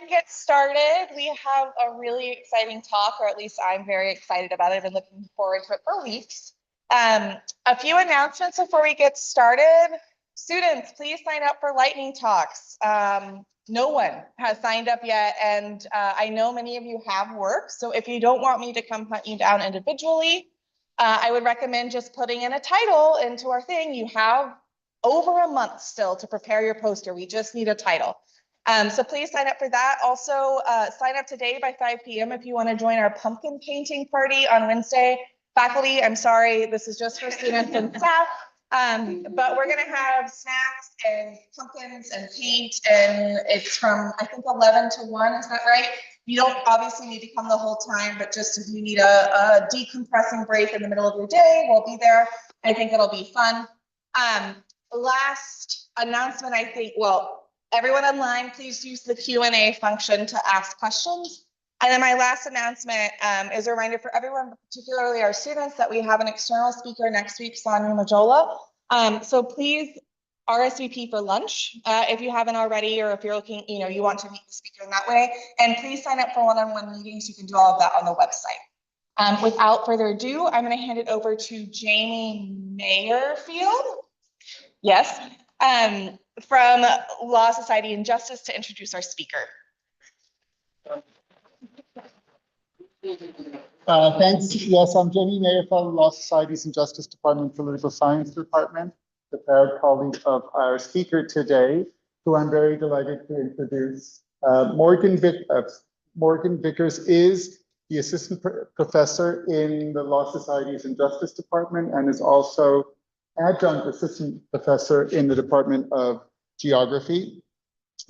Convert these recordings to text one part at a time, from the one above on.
and get started. We have a really exciting talk, or at least I'm very excited about it. I've been looking forward to it for weeks. A few announcements before we get started. Students, please sign up for lightning talks. No one has signed up yet, and I know many of you have work, so if you don't want me to come hunt you down individually, I would recommend just putting in a title into our thing. You have over a month still to prepare your poster. We just need a title. So please sign up for that. Also, sign up today by 5 p.m. if you want to join our pumpkin painting party on Wednesday. Faculty, I'm sorry, this is just for students and staff. But we're going to have snacks and pumpkins and paint, and it's from, I think, 11 to 1. Is that right? You don't obviously need to come the whole time, but just if you need a decompressing break in the middle of your day, we'll be there. I think it'll be fun. Last announcement, I think, well, everyone online, please use the Q&A function to ask questions. And then my last announcement is a reminder for everyone, particularly our students, that we have an external speaker next week, Sonia Majola. So please RSVP for lunch if you haven't already, or if you're looking, you want to meet the speaker in that way. And please sign up for one-on-one meetings. You can do all of that on the website. Without further ado, I'm going to hand it over to Jamie Mayerfield. Yes, from Law, Society, and Justice to introduce our speaker. Thanks. Yes, I'm Jamie Mayerfield, Law, Societies, and Justice Department, Political Science Department, the proud colleague of our speaker today, who I'm very delighted to introduce. Morgan Vickers is the Assistant Professor in the Law, Societies, and Justice Department, and is also Adjunct Assistant Professor in the Department of Geography.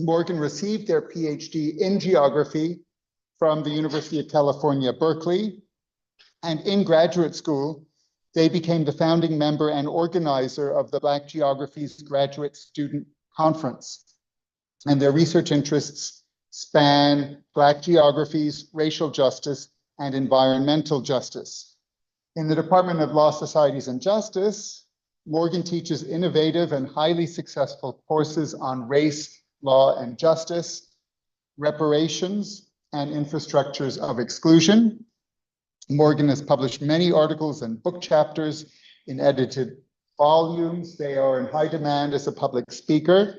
Morgan received their PhD in Geography from the University of California, Berkeley, and in graduate school, they became the founding member and organizer of the Black Geography's Graduate Student Conference. And their research interests span Black geographies, racial justice, and environmental justice. In the Department of Law, Societies, and Justice, Morgan teaches innovative and highly successful courses on race, law, and justice, reparations, and infrastructures of exclusion. Morgan has published many articles and book chapters in edited volumes. They are in high demand as a public speaker,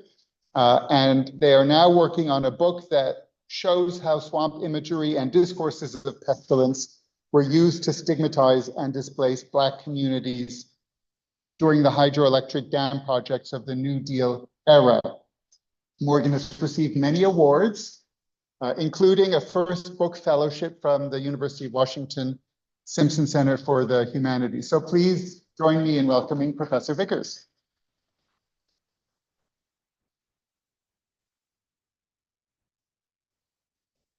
and they are now working on a book that shows how swamp imagery and discourses of pestilence were used to stigmatize and displace Black communities during the hydroelectric dam projects of the New Deal era. Morgan has received many awards, including a first book fellowship from the University of Washington Simpson Center for the Humanities. So please join me in welcoming Professor Vickers.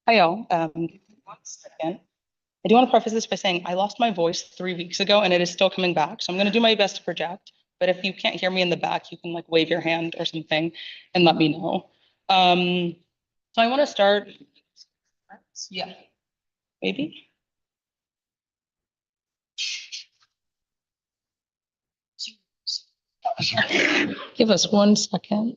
Hi, y'all. 1 second. I do want to preface this by saying I lost my voice 3 weeks ago and it is still coming back. So I'm going to do my best to project. But if you can't hear me in the back, you can like wave your hand or something and let me know. So I want to start. Yeah, maybe. Give us 1 second.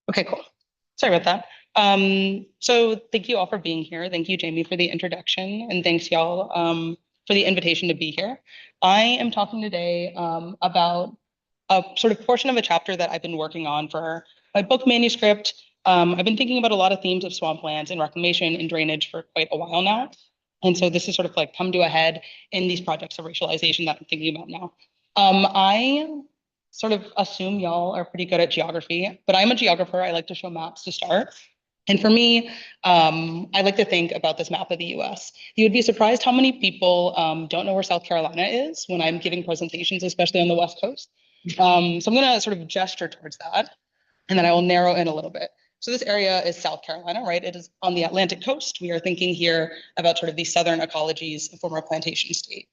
Okay, cool. Sorry about that. So thank you all for being here. Thank you, Jamie, for the introduction, and thanks y'all for the invitation to be here. I am talking today about a sort of portion of a chapter that I've been working on for my book manuscript. I've been thinking about a lot of themes of swamplands and reclamation and drainage for quite a while now. And so this is sort of like come to a head in these projects of racialization that I'm thinking about now. I sort of assume y'all are pretty good at geography, but I'm a geographer. I like to show maps to start. And for me, I like to think about this map of the US. You would be surprised how many people don't know where South Carolina is when I'm giving presentations, especially on the West Coast. So I'm gonna sort of gesture towards that, and then I will narrow in a little bit. So this area is South Carolina, right? It is on the Atlantic coast. We are thinking here about sort of the southern ecologies of former plantation state.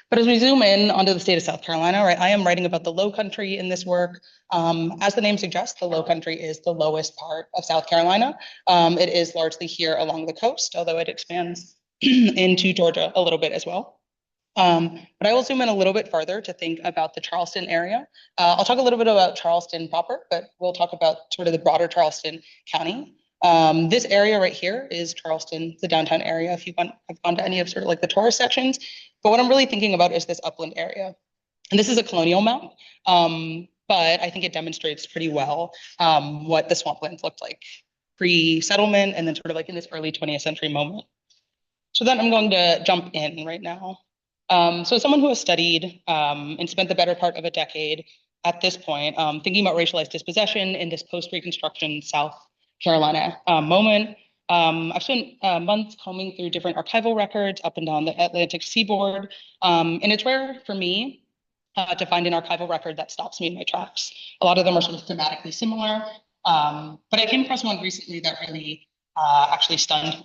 But as we zoom in onto the state of South Carolina, right, I am writing about the Lowcountry in this work. As the name suggests, the Lowcountry is the lowest part of South Carolina. It is largely here along the coast, although it expands into Georgia a little bit as well. But I will zoom in a little bit further to think about the Charleston area. I'll talk a little bit about Charleston proper, but we'll talk about sort of the broader Charleston County. This area right here is Charleston, the downtown area, if have gone to any of sort of like the tourist sections. But what I'm really thinking about is this upland area. And this is a colonial map, but I think it demonstrates pretty well what the swamplands looked like pre-settlement and then sort of like in this early 20th century moment. So then I'm going to jump in right now. So as someone who has studied and spent the better part of a decade at this point, thinking about racialized dispossession in this post-Reconstruction South Carolina moment, I've spent months combing through different archival records up and down the Atlantic seaboard. And it's rare for me to find an archival record that stops me in my tracks. A lot of them are sort of thematically similar, but I came across one recently that really actually stunned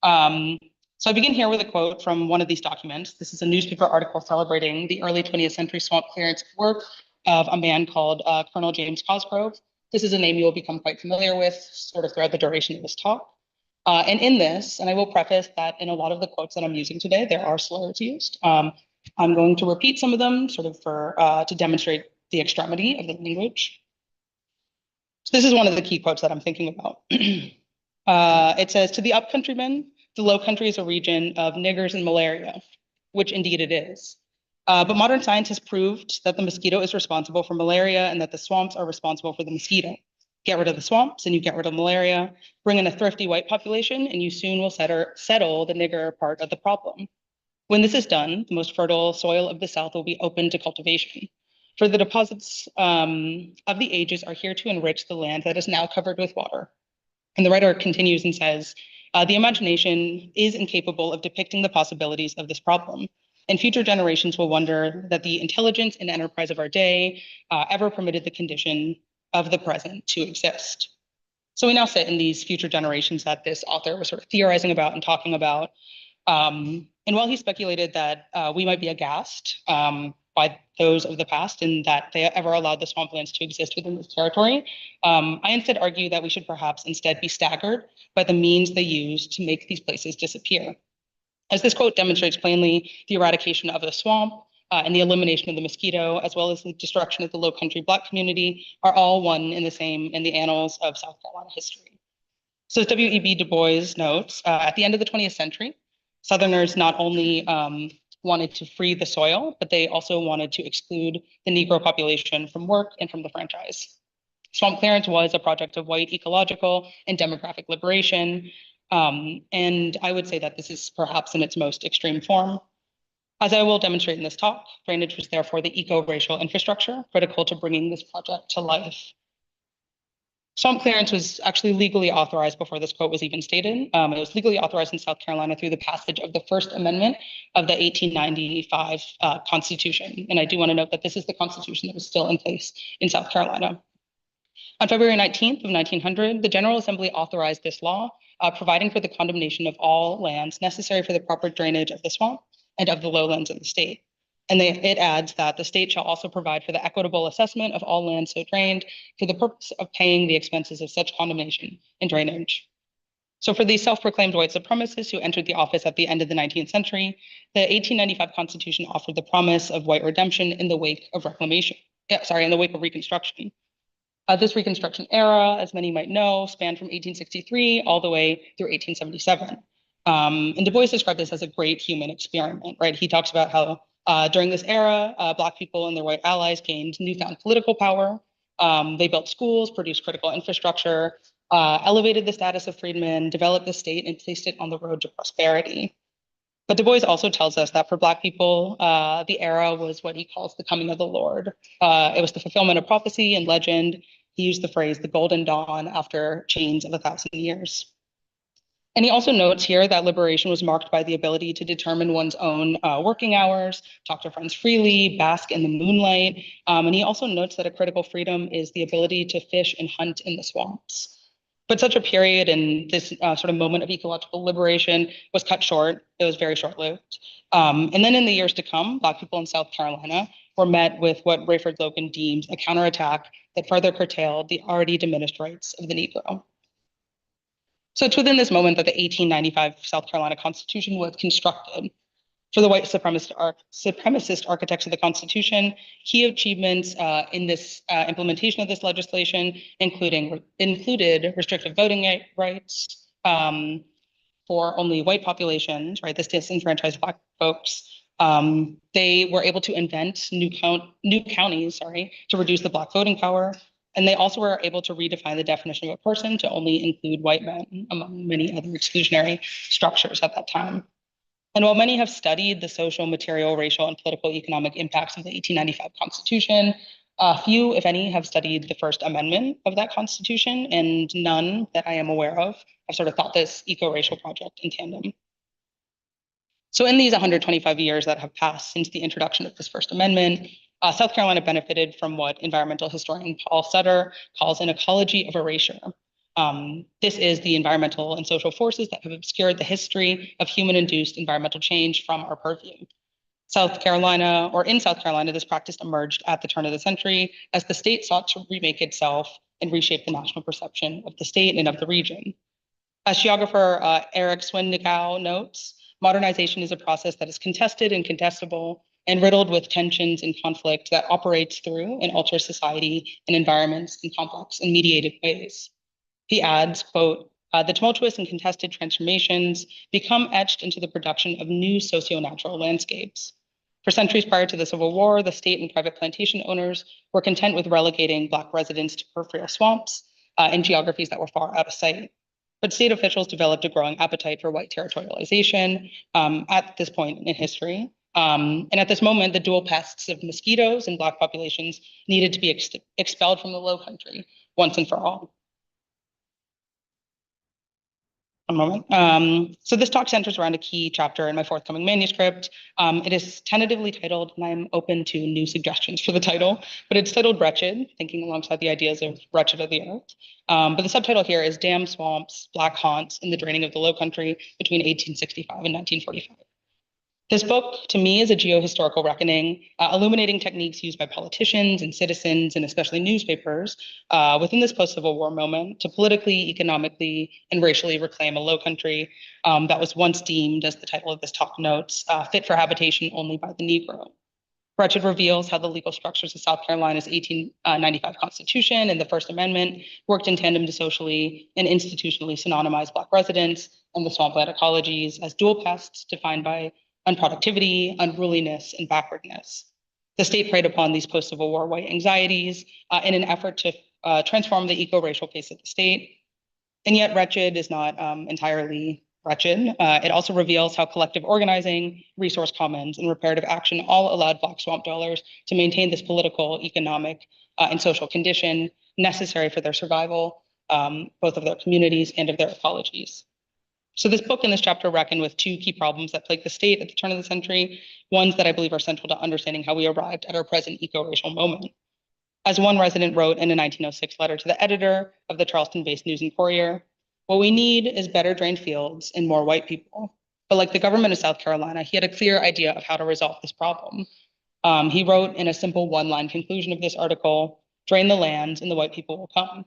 me. So I begin here with a quote from one of these documents. This is a newspaper article celebrating the early 20th century swamp clearance work of a man called Colonel James Cosgrove. This is a name you will become quite familiar with sort of throughout the duration of this talk. And in this, and I will preface that in a lot of the quotes that I'm using today, there are slurs used. I'm going to repeat some of them sort of for to demonstrate the extremity of the language. So this is one of the key quotes that I'm thinking about. It says, "To the upcountrymen, the Lowcountry is a region of niggers and malaria," which indeed it is. But modern science has proved that the mosquito is responsible for malaria and that the swamps are responsible for the mosquito. Get rid of the swamps and you get rid of malaria. Bring in a thrifty white population and you soon will settle the nigger part of the problem. When this is done, the most fertile soil of the South will be open to cultivation. For the deposits of the ages are here to enrich the land that is now covered with water. And the writer continues and says, the imagination is incapable of depicting the possibilities of this problem. And future generations will wonder that the intelligence and enterprise of our day ever permitted the condition of the present to exist. So we now sit in these future generations that this author was sort of theorizing about and talking about. And while he speculated that we might be aghast by those of the past and that they ever allowed the swamplands to exist within this territory, I instead argue that we should perhaps instead be staggered by the means they used to make these places disappear. As this quote demonstrates plainly, the eradication of the swamp and the elimination of the mosquito, as well as the destruction of the Lowcountry Black community, are all one and the same in the annals of South Carolina history. So as W.E.B. Du Bois notes, at the end of the 20th century, Southerners not only wanted to free the soil, but they also wanted to exclude the Negro population from work and from the franchise. Swamp clearance was a project of white ecological and demographic liberation. And I would say that this is perhaps in its most extreme form. As I will demonstrate in this talk, drainage was therefore the eco-racial infrastructure critical to bringing this project to life. Swamp clearance was actually legally authorized before this quote was even stated. It was legally authorized in South Carolina through the passage of the First Amendment of the 1895 Constitution. And I do want to note that this is the Constitution that was still in place in South Carolina. On February 19th of 1900, the General Assembly authorized this law, providing for the condemnation of all lands necessary for the proper drainage of the swamp and of the lowlands of the state. And it adds that the state shall also provide for the equitable assessment of all lands so drained for the purpose of paying the expenses of such condemnation and drainage. So for these self-proclaimed white supremacists who entered the office at the end of the 19th century, the 1895 Constitution offered the promise of white redemption in the wake of Reconstruction. This Reconstruction era, as many might know, spanned from 1863 all the way through 1877. And Du Bois described this as a great human experiment, right? He talks about how during this era, Black people and their white allies gained newfound political power. They built schools, produced critical infrastructure, elevated the status of freedmen, developed the state, and placed it on the road to prosperity. But Du Bois also tells us that for Black people, the era was what he calls the coming of the Lord. It was the fulfillment of prophecy and legend. He used the phrase, the golden dawn after chains of 1,000 years. And he also notes here that liberation was marked by the ability to determine one's own working hours, talk to friends freely, bask in the moonlight. And he also notes that a critical freedom is the ability to fish and hunt in the swamps. But such a period and this sort of moment of ecological liberation was cut short. It was very short-lived. And then in the years to come, Black people in South Carolina were met with what Rayford Logan deems a counterattack that further curtailed the already diminished rights of the Negro. So it's within this moment that the 1895 South Carolina Constitution was constructed. For the white supremacist architects of the Constitution, key achievements in this implementation of this legislation included restrictive voting rights for only white populations, right? This disenfranchised Black folks. They were able to invent new counties, to reduce the Black voting power. And they also were able to redefine the definition of a person to only include white men, among many other exclusionary structures at that time. And while many have studied the social, material, racial, and political economic impacts of the 1895 Constitution, few, if any, have studied the First Amendment of that Constitution, and none that I am aware of have sort of thought this eco-racial project in tandem. So in these 125 years that have passed since the introduction of this First Amendment, South Carolina benefited from what environmental historian Paul Sutter calls an ecology of erasure. This is the environmental and social forces that have obscured the history of human-induced environmental change from our purview. In South Carolina, this practice emerged at the turn of the century as the state sought to remake itself and reshape the national perception of the state and of the region. As geographer Eric Swindicow notes, modernization is a process that is contested and contestable and riddled with tensions and conflict that operates through and alters society and environments in complex and mediated ways. He adds, quote, the tumultuous and contested transformations become etched into the production of new socio-natural landscapes. For centuries prior to the Civil War, the state and private plantation owners were content with relegating Black residents to peripheral swamps and geographies that were far out of sight. But state officials developed a growing appetite for white territorialization at this point in history. And at this moment, the dual pests of mosquitoes and Black populations needed to be expelled from the Lowcountry once and for all. One moment. So this talk centers around a key chapter in my forthcoming manuscript. It is tentatively titled, and I'm open to new suggestions for the title, but it's titled Wretched, thinking alongside the ideas of Wretched of the Earth. But the subtitle here is Dam Swamps, Black Haunts, and the Draining of the Lowcountry between 1865 and 1945. This book, to me, is a geohistorical reckoning, illuminating techniques used by politicians and citizens, and especially newspapers, within this post-Civil War moment to politically, economically, and racially reclaim a Lowcountry that was once deemed, as the title of this talk notes, fit for habitation only by the Negro. Wretched reveals how the legal structures of South Carolina's 1895 Constitution and the First Amendment worked in tandem to socially and institutionally synonymize Black residents and the swampland ecologies as dual pests defined by unproductivity, unruliness, and backwardness. The state preyed upon these post-Civil War white anxieties in an effort to transform the eco-racial face of the state. And yet Wretched is not entirely wretched. It also reveals how collective organizing, resource commons, and reparative action all allowed Black swamp dwellers to maintain this political, economic, and social condition necessary for their survival, both of their communities and of their ecologies. So this book and this chapter reckon with two key problems that plague the state at the turn of the century, ones that I believe are central to understanding how we arrived at our present eco-racial moment. As one resident wrote in a 1906 letter to the editor of the Charleston-based News and Courier, what we need is better drained fields and more white people. But like the government of South Carolina, he had a clear idea of how to resolve this problem. He wrote in a simple one-line conclusion of this article, drain the land and the white people will come.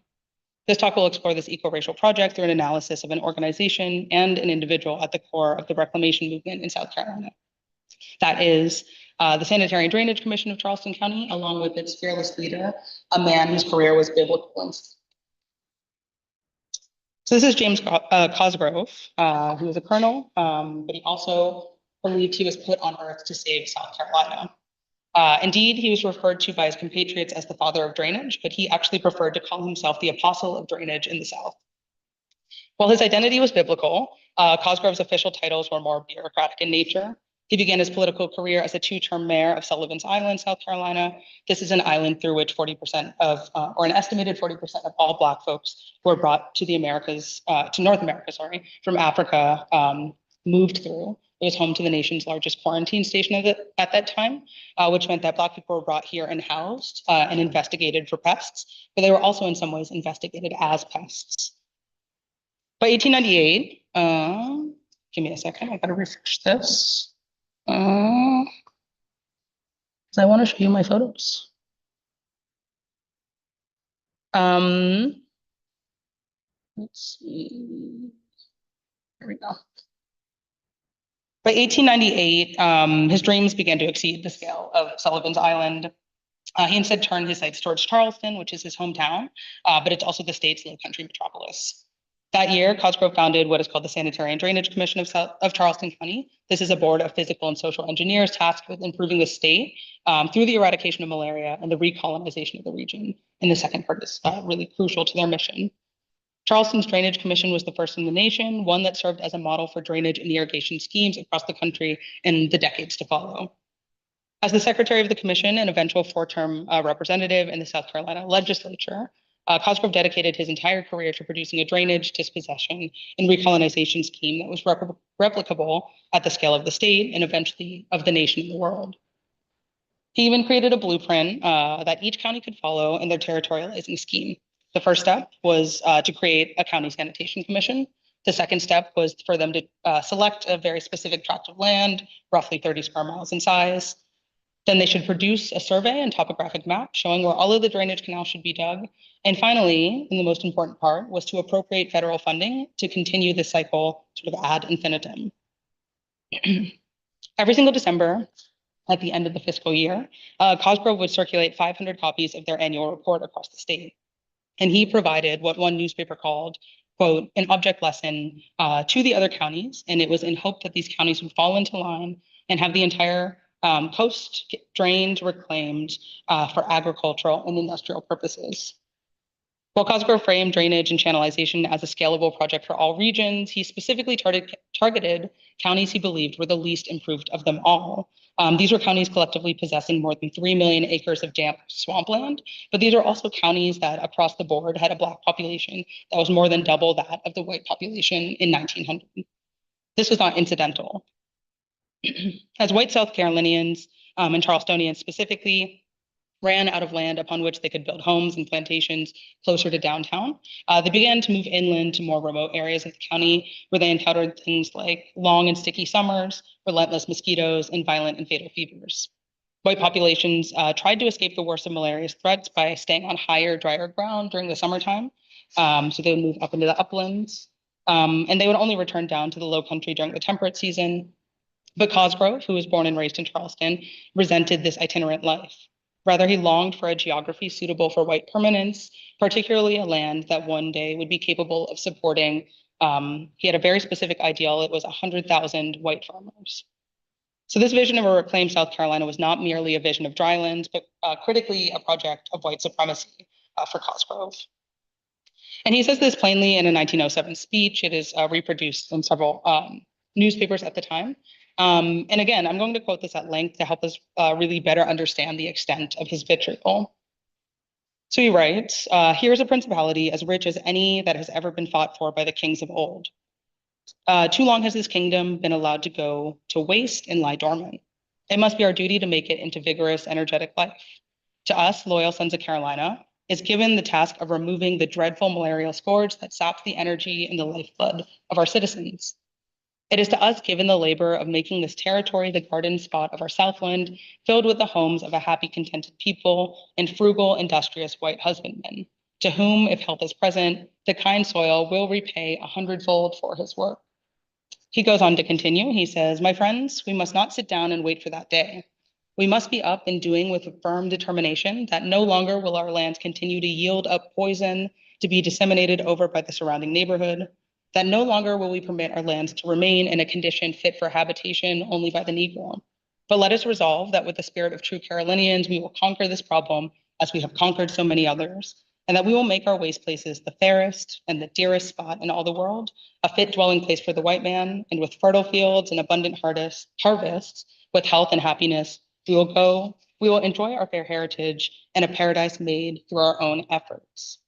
This talk will explore this eco-racial project through an analysis of an organization and an individual at the core of the reclamation movement in South Carolina. That is the Sanitary and Drainage Commission of Charleston County, along with its fearless leader, a man whose career was biblical. So this is James Cosgrove, who was a colonel, but he also believed he was put on earth to save South Carolina. Indeed, he was referred to by his compatriots as the father of drainage, but he actually preferred to call himself the apostle of drainage in the South. While his identity was biblical, Cosgrove's official titles were more bureaucratic in nature. He began his political career as a two-term mayor of Sullivan's Island, South Carolina. This is an island through which 40% of, or an estimated 40% of all Black folks who were brought to the Americas, to North America, from Africa, moved through. It was home to the nation's largest quarantine station at that time, which meant that Black people were brought here and housed and investigated for pests, but they were also in some ways investigated as pests. By 1898, give me a second, I gotta refresh this. 'Cause I want to show you my photos. Um, let's see. Here we go. By 1898, his dreams began to exceed the scale of Sullivan's Island. He instead turned his sights towards Charleston, which is his hometown, but it's also the state's Lowcountry metropolis. That year, Cosgrove founded what is called the Sanitary and Drainage Commission of Charleston County. This is a board of physical and social engineers tasked with improving the state through the eradication of malaria and the recolonization of the region. And the second part is really crucial to their mission. Charleston's Drainage Commission was the first in the nation, one that served as a model for drainage and irrigation schemes across the country in the decades to follow. As the secretary of the commission and eventual four-term representative in the South Carolina legislature, Cosgrove dedicated his entire career to producing a drainage, dispossession, and recolonization scheme that was replicable at the scale of the state and eventually of the nation and the world. He even created a blueprint that each county could follow in their territorializing scheme. The first step was to create a county sanitation commission. The second step was for them to select a very specific tract of land, roughly 30 square miles in size. Then they should produce a survey and topographic map showing where all of the drainage canals should be dug. And finally, and the most important part, was to appropriate federal funding to continue this cycle sort of ad infinitum. Every single December, at the end of the fiscal year, Cosgrove would circulate 500 copies of their annual report across the state. And he provided what one newspaper called, quote, an object lesson to the other counties. And it was in hope that these counties would fall into line and have the entire coast drained, reclaimed for agricultural and industrial purposes. While Cosgrove framed drainage and channelization as a scalable project for all regions, he specifically targeted counties he believed were the least improved of them all. These were counties collectively possessing more than 3 million acres of damp swampland, but these are also counties that across the board had a Black population that was more than double that of the white population in 1900. This was not incidental. As white South Carolinians and Charlestonians specifically ran out of land upon which they could build homes and plantations closer to downtown, they began to move inland to more remote areas of the county where they encountered things like long and sticky summers, relentless mosquitoes, and violent and fatal fevers. White populations tried to escape the worst of malaria's threats by staying on higher, drier ground during the summertime. So they would move up into the uplands, and they would only return down to the low country during the temperate season. But Cosgrove, who was born and raised in Charleston, resented this itinerant life. Rather, he longed for a geography suitable for white permanence, particularly a land that one day would be capable of supporting. He had a very specific ideal. It was 100,000 white farmers. So this vision of a reclaimed South Carolina was not merely a vision of drylands, but critically a project of white supremacy for Cosgrove. And he says this plainly in a 1907 speech. It is reproduced in several newspapers at the time. And again, I'm going to quote this at length to help us really better understand the extent of his vitriol. So he writes, here's a principality as rich as any that has ever been fought for by the kings of old. Too long has this kingdom been allowed to go to waste and lie dormant. It must be our duty to make it into vigorous, energetic life. To us, loyal sons of Carolina, is given the task of removing the dreadful malarial scourge that saps the energy and the lifeblood of our citizens. It is to us given the labor of making this territory the garden spot of our Southland, filled with the homes of a happy, contented people and frugal, industrious white husbandmen, to whom, if health is present, the kind soil will repay 100-fold for his work. He goes on to continue. He says, my friends, we must not sit down and wait for that day. We must be up and doing with a firm determination that no longer will our lands continue to yield up poison to be disseminated over by the surrounding neighborhood, that no longer will we permit our lands to remain in a condition fit for habitation only by the Negro. But let us resolve that with the spirit of true Carolinians, we will conquer this problem as we have conquered so many others, and that we will make our waste places the fairest and the dearest spot in all the world, a fit dwelling place for the white man, and with fertile fields and abundant harvests, with health and happiness, we will enjoy our fair heritage and a paradise made through our own efforts.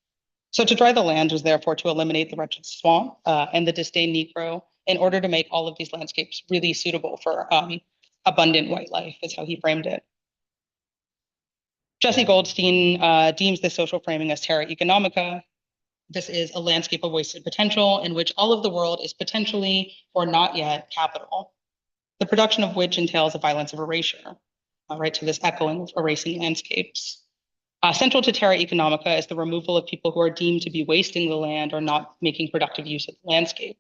So to dry the land was therefore to eliminate the wretched swamp and the disdained Negro in order to make all of these landscapes really suitable for abundant white life, is how he framed it. Jesse Goldstein deems this social framing as terra economica. this is a landscape of wasted potential in which all of the world is potentially or not yet capital, the production of which entails a violence of erasure, right, to this echoing of erasing landscapes. Central to terra economica is the removal of people who are deemed to be wasting the land or not making productive use of the landscape.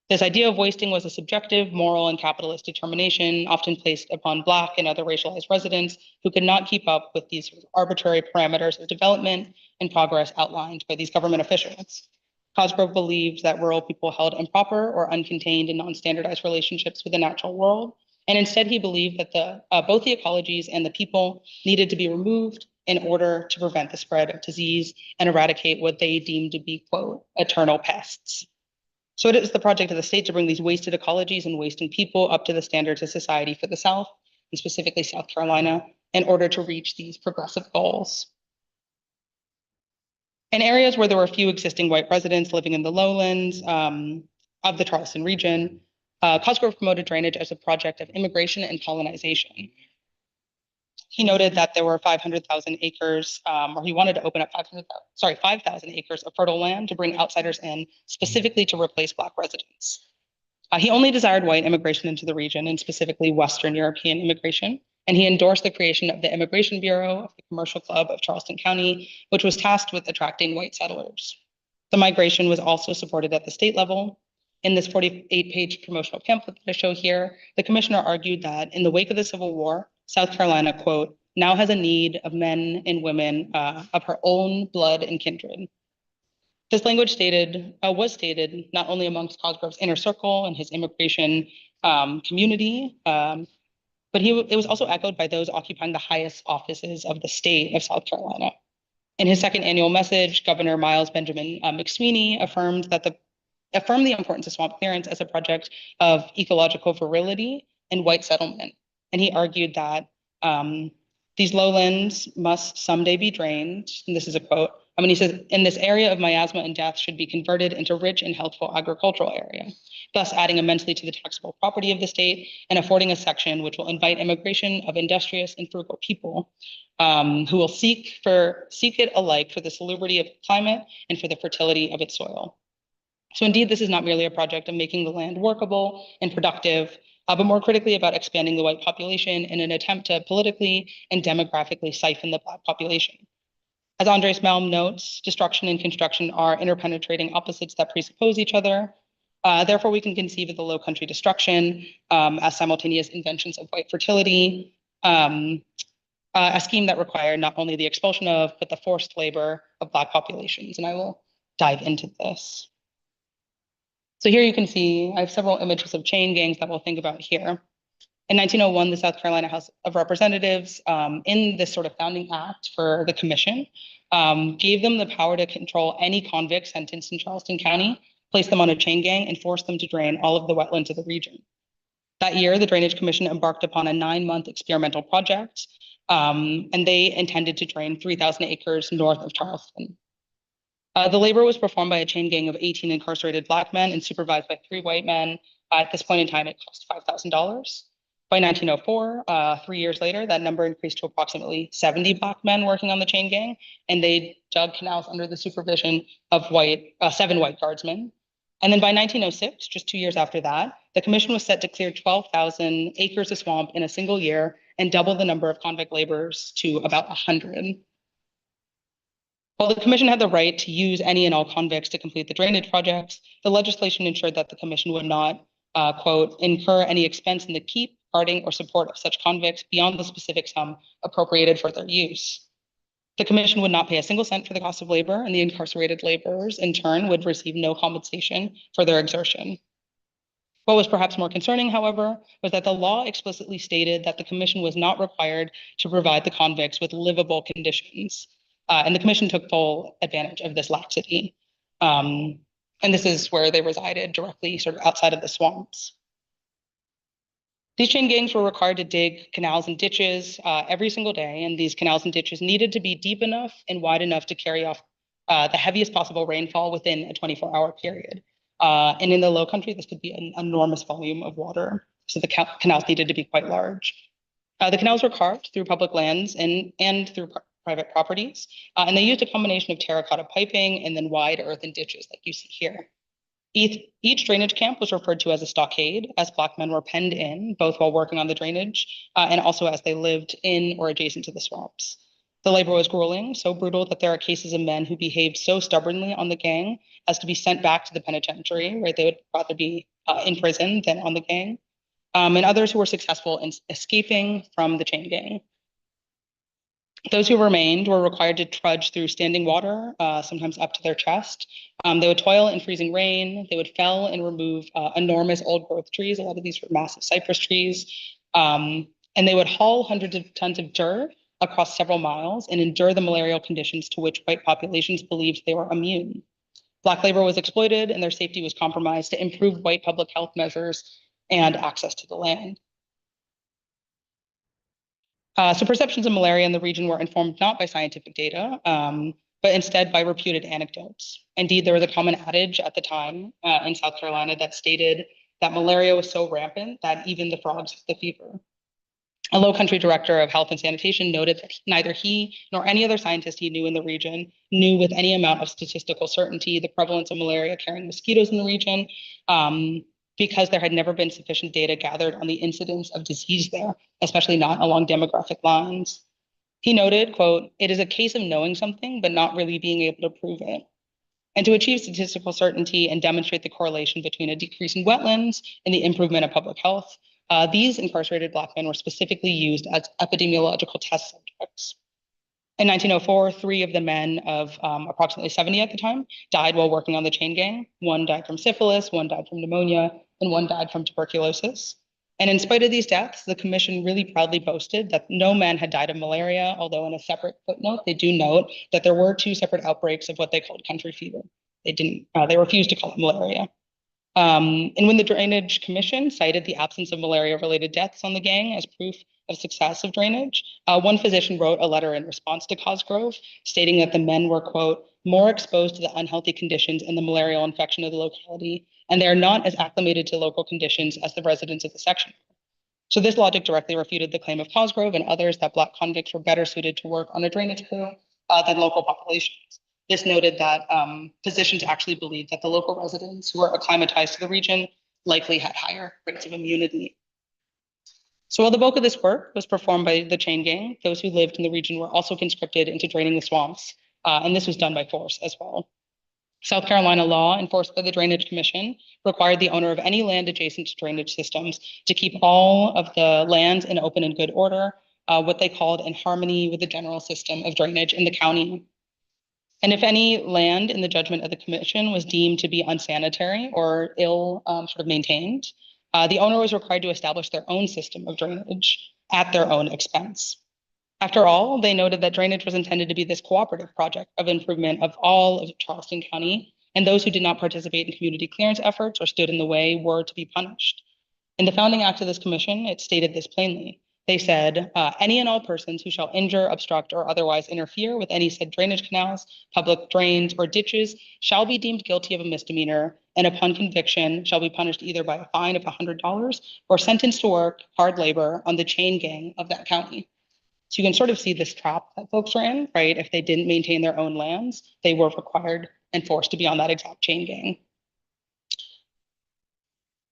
This idea of wasting was a subjective, moral, and capitalist determination, often placed upon Black and other racialized residents who could not keep up with these arbitrary parameters of development and progress outlined by these government officials. Cosgrove believed that rural people held improper or uncontained and non-standardized relationships with the natural world, and instead he believed that both the ecologies and the people needed to be removed in order to prevent the spread of disease and eradicate what they deemed to be, quote, eternal pests. So it is the project of the state to bring these wasted ecologies and wasting people up to the standards of society for the South, and specifically South Carolina, in order to reach these progressive goals. In areas where there were few existing white residents living in the lowlands of the Charleston region, Cosgrove promoted drainage as a project of immigration and colonization. He noted that there were 500,000 acres, or he wanted to open up 5,000 acres of fertile land to bring outsiders in, specifically to replace Black residents. He only desired white immigration into the region, and specifically Western European immigration, and he endorsed the creation of the Immigration Bureau of the Commercial Club of Charleston County, which was tasked with attracting white settlers. The migration was also supported at the state level. In this 48-page promotional pamphlet that I show here, the commissioner argued that in the wake of the Civil War, South Carolina, quote, now has a need of men and women of her own blood and kindred. This language was stated not only amongst Cosgrove's inner circle and his immigration community, but it was also echoed by those occupying the highest offices of the state of South Carolina. In his second annual message, Governor Miles Benjamin McSweeney affirmed the importance of swamp clearance as a project of ecological virility and white settlement. And he argued that these lowlands must someday be drained. And this is a quote. He says, in this area of miasma and death should be converted into rich and healthful agricultural area, thus adding immensely to the taxable property of the state and affording a section which will invite immigration of industrious and frugal people who will seek it alike for the salubrity of climate and for the fertility of its soil. So indeed, this is not merely a project of making the land workable and productive, but more critically about expanding the white population in an attempt to politically and demographically siphon the Black population. As Andres Malm notes, destruction and construction are interpenetrating opposites that presuppose each other. Therefore, we can conceive of the Lowcountry destruction as simultaneous inventions of white fertility, a scheme that required not only the expulsion of, but the forced labor of Black populations. And I will dive into this. So here you can see, I have several images of chain gangs that we'll think about here. In 1901, the South Carolina House of Representatives, in this sort of founding act for the commission, gave them the power to control any convict sentenced in Charleston County, place them on a chain gang, and force them to drain all of the wetlands of the region. That year, the Drainage Commission embarked upon a 9-month experimental project, and they intended to drain 3,000 acres north of Charleston. The labor was performed by a chain gang of 18 incarcerated Black men and supervised by 3 white men. At this point in time, it cost $5,000. By 1904, 3 years later, that number increased to approximately 70 Black men working on the chain gang, and they dug canals under the supervision of 7 white guardsmen. And then by 1906, just 2 years after that, the commission was set to clear 12,000 acres of swamp in a single year and double the number of convict laborers to about 100. While the commission had the right to use any and all convicts to complete the drainage projects, the legislation ensured that the commission would not, quote, incur any expense in the keep, guarding, or support of such convicts beyond the specific sum appropriated for their use. The commission would not pay a single cent for the cost of labor, and the incarcerated laborers, in turn, would receive no compensation for their exertion. What was perhaps more concerning, however, was that the law explicitly stated that the commission was not required to provide the convicts with livable conditions. And the commission took full advantage of this laxity. And this is where they resided, directly sort of outside of the swamps. These chain gangs were required to dig canals and ditches every single day, and these canals and ditches needed to be deep enough and wide enough to carry off the heaviest possible rainfall within a 24-hour period. And in the Lowcountry, this could be an enormous volume of water, so the canals needed to be quite large. The canals were carved through public lands and through private properties. And they used a combination of terracotta piping and then wide earthen ditches like you see here. Each drainage camp was referred to as a stockade, as Black men were penned in, both while working on the drainage and also as they lived in or adjacent to the swamps. The labor was grueling, so brutal that there are cases of men who behaved so stubbornly on the gang as to be sent back to the penitentiary, right? They would rather be in prison than on the gang. And others who were successful in escaping from the chain gang. Those who remained were required to trudge through standing water, sometimes up to their chest. They would toil in freezing rain. They would fell and remove enormous old growth trees. A lot of these were massive cypress trees. And they would haul hundreds of tons of dirt across several miles and endure the malarial conditions to which white populations believed they were immune. Black labor was exploited and their safety was compromised to improve white public health measures and access to the land. So perceptions of malaria in the region were informed not by scientific data, but instead by reputed anecdotes. Indeed, there was a common adage at the time in South Carolina that stated that malaria was so rampant that even the frogs had the fever. A Lowcountry director of health and sanitation noted that neither he nor any other scientist he knew in the region knew with any amount of statistical certainty the prevalence of malaria-carrying mosquitoes in the region, because there had never been sufficient data gathered on the incidence of disease there, especially not along demographic lines. He noted, quote, "It is a case of knowing something, but not really being able to prove it." And to achieve statistical certainty and demonstrate the correlation between a decrease in wetlands and the improvement of public health, these incarcerated Black men were specifically used as epidemiological test subjects. In 1904, 3 of the men of approximately 70 at the time died while working on the chain gang. 1 died from syphilis, 1 died from pneumonia, and 1 died from tuberculosis. And in spite of these deaths, the commission really proudly boasted that no man had died of malaria, although in a separate footnote, they do note that there were 2 separate outbreaks of what they called country fever. They refused to call it malaria. And when the Drainage Commission cited the absence of malaria-related deaths on the gang as proof of success of drainage, one physician wrote a letter in response to Cosgrove, stating that the men were, quote, "more exposed to the unhealthy conditions and the malarial infection of the locality, and they are not as acclimated to local conditions as the residents of the section." So this logic directly refuted the claim of Cosgrove and others that Black convicts were better suited to work on a drainage crew than local populations. This noted that physicians actually believed that the local residents who were acclimatized to the region likely had higher rates of immunity. So while the bulk of this work was performed by the chain gang, those who lived in the region were also conscripted into draining the swamps, and this was done by force as well. South Carolina law, enforced by the Drainage Commission, required the owner of any land adjacent to drainage systems to keep all of the lands in open and good order, what they called in harmony with the general system of drainage in the county. And if any land in the judgment of the commission was deemed to be unsanitary or ill sort of maintained, the owner was required to establish their own system of drainage at their own expense. After all, they noted that drainage was intended to be this cooperative project of improvement of all of Charleston County, and those who did not participate in community clearance efforts or stood in the way were to be punished. In the founding act of this commission, it stated this plainly. They said, any and all persons who shall injure, obstruct, or otherwise interfere with any said drainage canals, public drains, or ditches shall be deemed guilty of a misdemeanor, and upon conviction shall be punished either by a fine of $100 or sentenced to work hard labor on the chain gang of that county. So you can sort of see this trap that folks were in, right? If they didn't maintain their own lands, they were required and forced to be on that exact chain gang.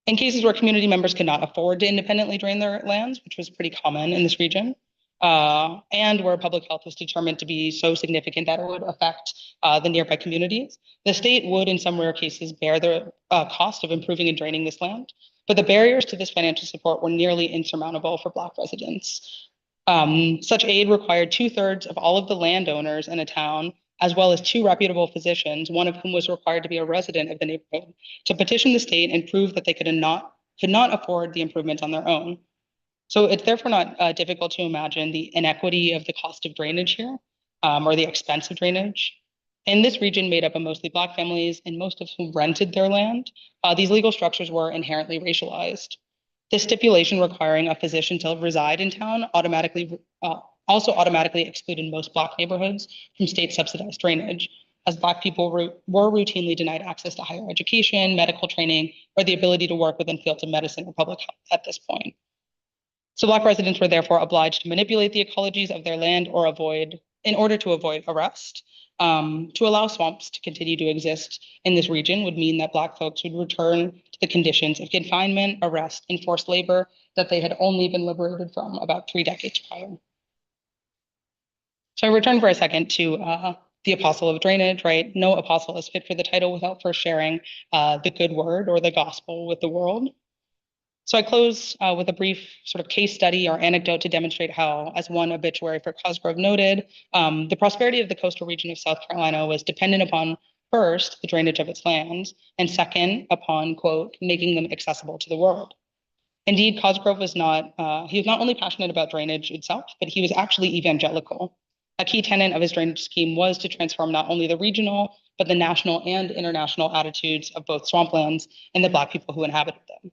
In cases where community members could not afford to independently drain their lands, which was pretty common in this region, and where public health was determined to be so significant that it would affect the nearby communities, the state would, in some rare cases, bear the cost of improving and draining this land. But the barriers to this financial support were nearly insurmountable for Black residents. Such aid required 2/3 of all of the landowners in a town, as well as 2 reputable physicians, one of whom was required to be a resident of the neighborhood, to petition the state and prove that they could not afford the improvements on their own. So it's therefore not difficult to imagine the inequity of the cost of drainage here, or the expense of drainage. In this region made up of mostly Black families and most of whom rented their land, these legal structures were inherently racialized. This stipulation requiring a physician to reside in town also automatically excluded most Black neighborhoods from state subsidized drainage, as Black people were routinely denied access to higher education, medical training, or the ability to work within fields of medicine or public health at this point. So Black residents were therefore obliged to manipulate the ecologies of their land or avoid in order to avoid arrest. To allow swamps to continue to exist in this region would mean that Black folks would return to the conditions of confinement, arrest, and forced labor that they had only been liberated from about 3 decades prior. So I return for a second to the apostle of drainage, right? No apostle is fit for the title without first sharing the good word or the gospel with the world. So I close with a brief sort of case study or anecdote to demonstrate how, as one obituary for Cosgrove noted, the prosperity of the coastal region of South Carolina was dependent upon, first, the drainage of its lands, and second, upon, quote, making them accessible to the world. Indeed, Cosgrove was he was not only passionate about drainage itself, but he was actually evangelical. A key tenet of his drainage scheme was to transform not only the regional, but the national and international attitudes of both swamplands and the Black people who inhabited them.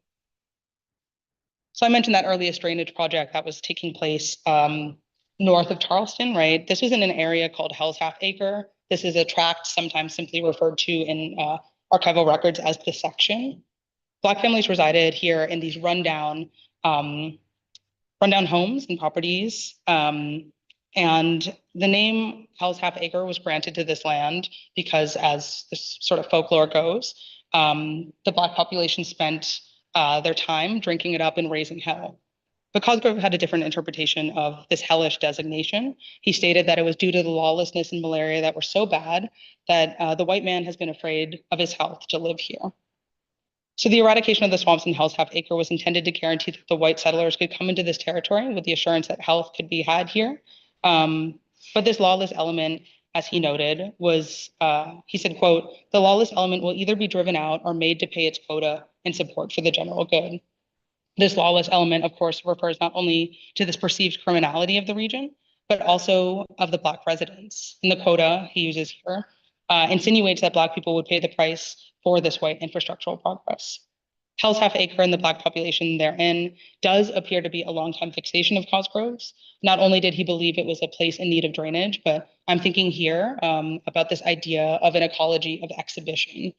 So I mentioned that earliest drainage project that was taking place north of Charleston, right? This was in an area called Hell's Half Acre. This is a tract sometimes simply referred to in archival records as the section. Black families resided here in these rundown homes and properties. And the name Hell's Half Acre was granted to this land because, as this sort of folklore goes, the Black population spent their time drinking it up and raising hell. But Cosgrove had a different interpretation of this hellish designation. He stated that it was due to the lawlessness and malaria that were so bad that the white man has been afraid of his health to live here. So the eradication of the swamps in Hell's Half Acre was intended to guarantee that the white settlers could come into this territory with the assurance that health could be had here. But this lawless element, as he noted, was, he said, quote, the lawless element will either be driven out or made to pay its quota in support for the general good. This lawless element, of course, refers not only to this perceived criminality of the region, but also of the Black residents. And the quota he uses here insinuates that Black people would pay the price for this white infrastructural progress. Hell's Half Acre and the Black population therein does appear to be a longtime fixation of Cosgrove's. Not only did he believe it was a place in need of drainage, but I'm thinking here about this idea of an ecology of exhibition.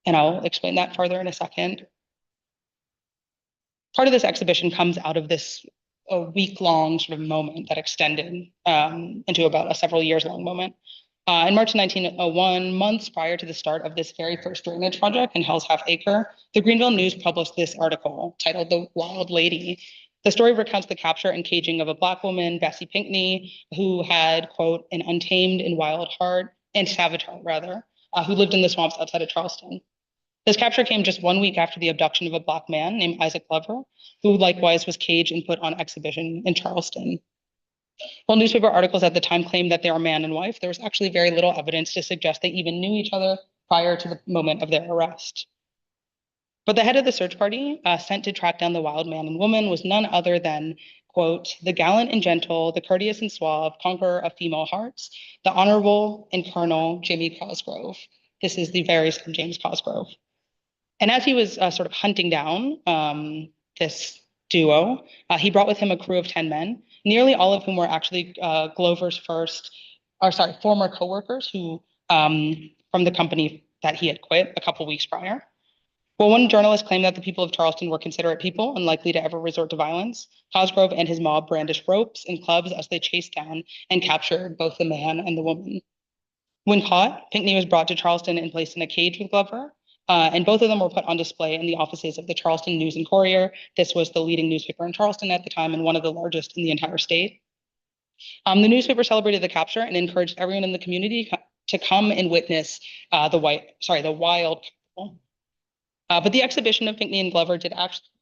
And I'll explain that further in a second. Part of this exhibition comes out of this a week-long sort of moment that extended into about a several years long moment. In March 1901, months prior to the start of this very first drainage project in Hell's Half Acre, the Greenville News published this article titled "The Wild Lady." The story recounts the capture and caging of a Black woman, Bessie Pinckney, who had, quote, an untamed and wild heart, and savage heart rather, who lived in the swamps outside of Charleston. This capture came just 1 week after the abduction of a Black man named Isaac Glover, who likewise was caged and put on exhibition in Charleston. While newspaper articles at the time claimed that they were man and wife, there was actually very little evidence to suggest they even knew each other prior to the moment of their arrest. But the head of the search party sent to track down the wild man and woman was none other than, quote, the gallant and gentle, the courteous and suave, conqueror of female hearts, the Honorable and Colonel Jamie Cosgrove. This is the very same James Cosgrove. And as he was sort of hunting down this duo, he brought with him a crew of 10 men, nearly all of whom were actually Glover's former coworkers who from the company that he had quit a couple weeks prior. Well, one journalist claimed that the people of Charleston were considerate people, unlikely to ever resort to violence. Cosgrove and his mob brandished ropes and clubs as they chased down and captured both the man and the woman. When caught, Pinckney was brought to Charleston and placed in a cage with Glover. And both of them were put on display in the offices of the Charleston News and Courier. This was the leading newspaper in Charleston at the time and one of the largest in the entire state. The newspaper celebrated the capture and encouraged everyone in the community to come and witness the wild couple. But the exhibition of Pinckney and Glover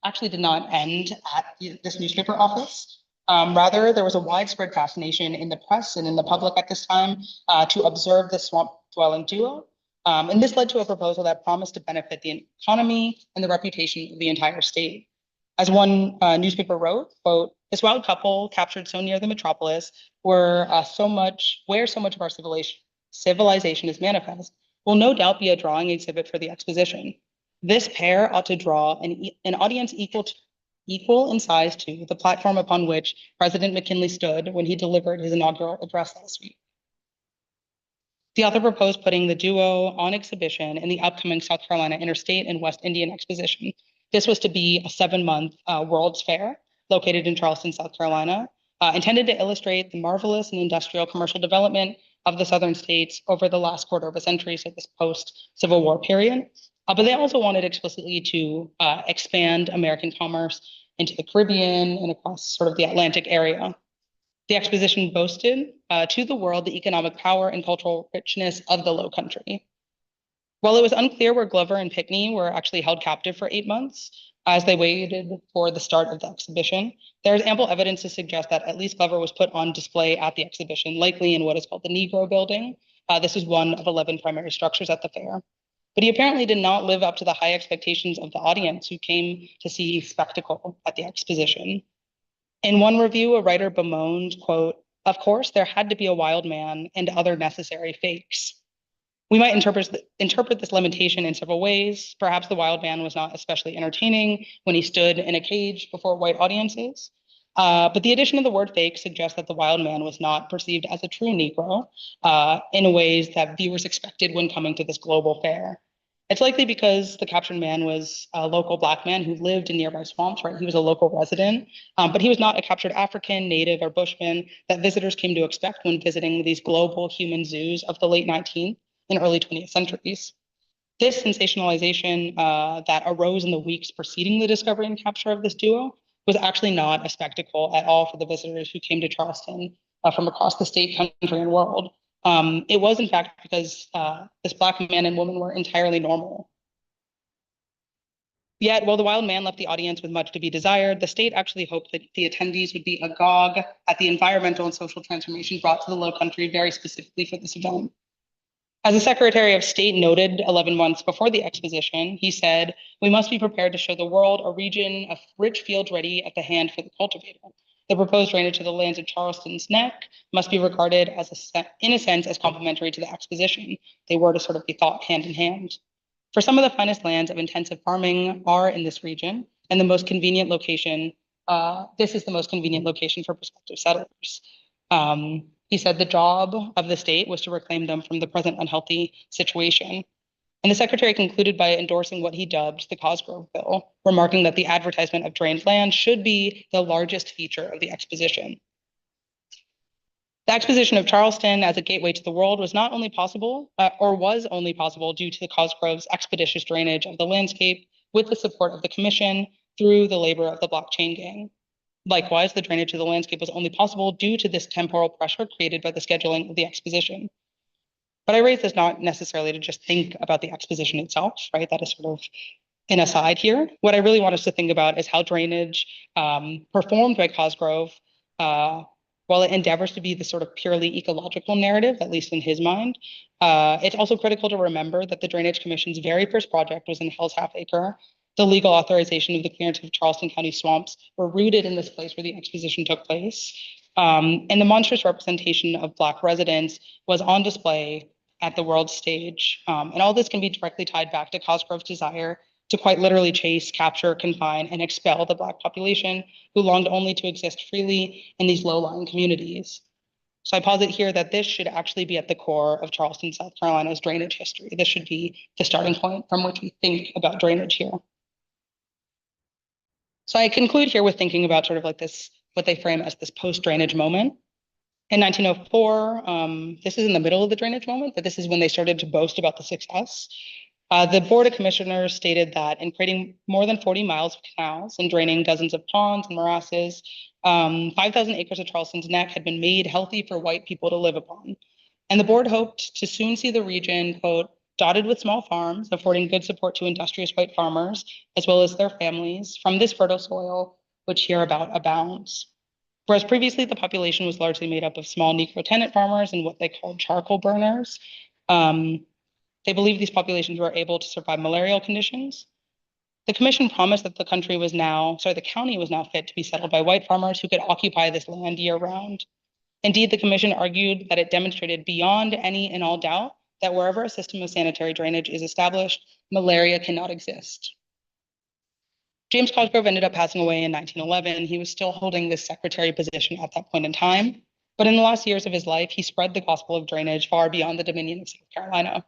actually did not end at this newspaper office. Rather, there was a widespread fascination in the press and in the public at this time to observe the swamp-dwelling duo. And this led to a proposal that promised to benefit the economy and the reputation of the entire state. As one newspaper wrote, quote, this wild couple captured so near the metropolis where so much of our civilization is manifest will no doubt be a drawing exhibit for the exposition. This pair ought to draw an audience equal in size to the platform upon which President McKinley stood when he delivered his inaugural address last week. The author proposed putting the duo on exhibition in the upcoming South Carolina Interstate and West Indian Exposition. This was to be a 7-month World's Fair located in Charleston, South Carolina. intended to illustrate the marvelous and industrial commercial development of the southern states over the last quarter of a century, so this post-Civil War period. But they also wanted explicitly to expand American commerce into the Caribbean and across sort of the Atlantic area. The exposition boasted to the world the economic power and cultural richness of the Lowcountry. While it was unclear where Glover and Pinckney were actually held captive for 8 months, as they waited for the start of the exhibition, there is ample evidence to suggest that at least Glover was put on display at the exhibition, likely in what is called the Negro building. This is one of 11 primary structures at the fair. But he apparently did not live up to the high expectations of the audience who came to see spectacle at the exposition. In one review, a writer bemoaned, quote, "Of course, there had to be a wild man and other necessary fakes." We might interpret this limitation in several ways. Perhaps the wild man was not especially entertaining when he stood in a cage before white audiences. But the addition of the word fake suggests that the wild man was not perceived as a true Negro in ways that viewers expected when coming to this global fair. It's likely because the captured man was a local Black man who lived in nearby swamps, right? He was a local resident, but he was not a captured African, Native, or Bushman that visitors came to expect when visiting these global human zoos of the late 19th and early 20th centuries. This sensationalization that arose in the weeks preceding the discovery and capture of this duo was actually not a spectacle at all for the visitors who came to Charleston from across the state, country, and world. It was, in fact, because this Black man and woman were entirely normal. Yet, while the wild man left the audience with much to be desired, the state actually hoped that the attendees would be agog at the environmental and social transformation brought to the Lowcountry very specifically for this event. As the Secretary of State noted 11 months before the exposition, he said, "We must be prepared to show the world a region of rich fields ready at the hand for the cultivator. The proposed drainage of the lands of Charleston's Neck must be regarded as in a sense as complementary to the exposition. They were to sort of be thought hand in hand. For some of the finest lands of intensive farming are in this region, and the most convenient location, this is the most convenient location for prospective settlers." He said the job of the state was to reclaim them from the present unhealthy situation. And the secretary concluded by endorsing what he dubbed the Cosgrove Bill, remarking that the advertisement of drained land should be the largest feature of the exposition. The exposition of Charleston as a gateway to the world was not only possible, or was only possible due to the Cosgrove's expeditious drainage of the landscape with the support of the commission through the labor of the blockchain gang. Likewise, the drainage of the landscape was only possible due to this temporal pressure created by the scheduling of the exposition. But I raise this not necessarily to just think about the exposition itself, right? That is sort of an aside here. What I really want us to think about is how drainage performed by Cosgrove, while it endeavors to be the sort of purely ecological narrative, at least in his mind, it's also critical to remember that the Drainage Commission's very first project was in Hell's Half Acre. The legal authorization of the clearance of Charleston County swamps were rooted in this place where the exposition took place. And the monstrous representation of Black residents was on display at the world stage. And all this can be directly tied back to Cosgrove's desire to quite literally chase, capture, confine, and expel the Black population who longed only to exist freely in these low-lying communities. So I posit here that this should actually be at the core of Charleston, South Carolina's drainage history. This should be the starting point from which we think about drainage here. So I conclude here with thinking about sort of like this, what they frame as this post-drainage moment. In 1904, this is in the middle of the drainage moment, but this is when they started to boast about the success. The Board of Commissioners stated that in creating more than 40 miles of canals and draining dozens of ponds and morasses, 5,000 acres of Charleston's Neck had been made healthy for white people to live upon. And the board hoped to soon see the region, quote, dotted with small farms, affording good support to industrious white farmers, as well as their families, from this fertile soil, which hereabout abounds. Whereas previously the population was largely made up of small Negro tenant farmers and what they called charcoal burners, they believed these populations were able to survive malarial conditions. The commission promised that the county was now fit to be settled by white farmers who could occupy this land year round. Indeed, the commission argued that it demonstrated beyond any and all doubt that wherever a system of sanitary drainage is established, malaria cannot exist. James Cosgrove ended up passing away in 1911. He was still holding this secretary position at that point in time. But in the last years of his life, he spread the gospel of drainage far beyond the Dominion of South Carolina.